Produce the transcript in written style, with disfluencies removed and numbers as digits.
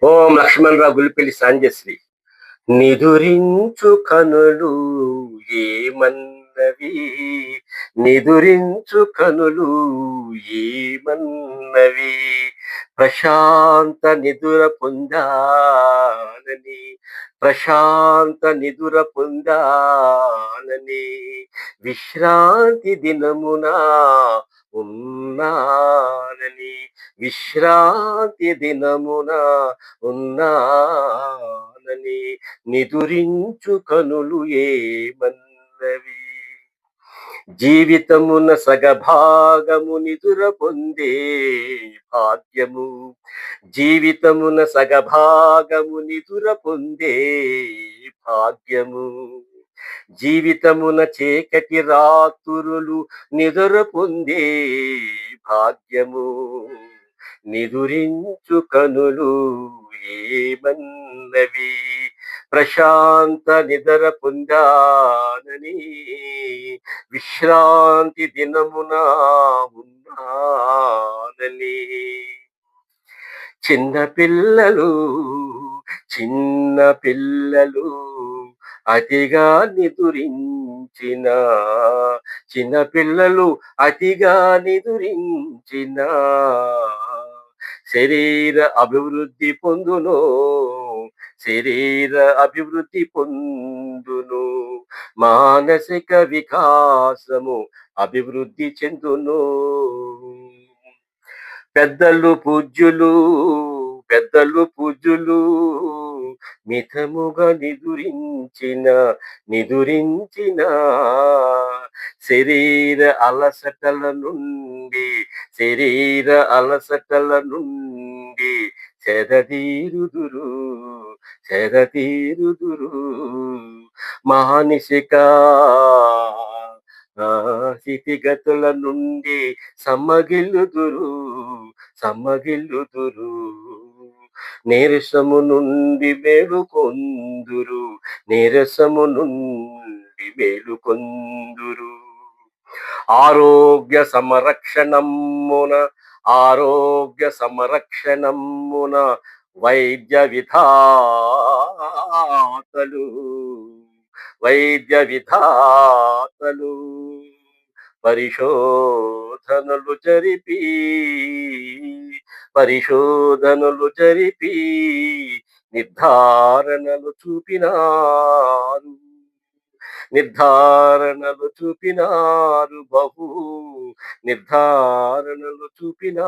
ఓం లక్ష్మణరావు గులిపెల్లి సాంజశ్రీ. నిదురించు కనులు ఏమన్నవి, నిదురించు కనులు ఏమన్నవి, ప్రశాంత నిదుర పొందానని, ప్రశాంత నిదుర పొందానని, విశ్రాంతి దినమున ఉన్నానని, విశ్రాంతి దినమున ఉన్నానని, నిదురించు కనులు ఏమన్నవి. జీవితమున సగభాగము నిదుర పొందే భాగ్యము, జీవితమున సగభాగము నిదుర పొందే భాగ్యము, జీవితమున చీకటి రాత్రులు నిదుర పొందే భాగ్యము, నిదురించు కనులు ఏమన్నవి, ప్రశాంత నిద్ర పొందానని, విశ్రాంతి దినమున ఉన్నానని. చిన్న పిల్లలు, చిన్న పిల్లలు అతిగా నిదురించిన, చిన్న పిల్లలు అతిగా నిదురించిన శరీర అభివృద్ధి పొందును, శరీర అభివృద్ధి పొందును, మానసిక వికాసము అభివృద్ధి చెందును. పెద్దలు పూజ్యులు, పెద్దలు పూజ్యులు మితముగా నిదురించిన, నిదురించిన శరీర అలసటల నుండి, శరీర అలసటల నుండి సెదతీరుదురు, సెదతీరుదురు, మానసిక స్థితిగతుల నుండి సమ్మగిల్లుదురు, సమ్మగిల్లుదురు, నీరసము నుండి మేలుకొందురు, నీరసము నుండి మేలుకొందురు. ఆరోగ్య సంరక్షణమున, ఆరోగ్య సంరక్షణమున వైద్య విధాతలు, వైద్య విధాతలు పరిశోధనలు జరిపి, పరిశోధనలు జరిపి నిర్ధారణలు చూపినారు, నిర్ధారణలు చూపినారు, బహు నిర్ధారణలు చూపినారు.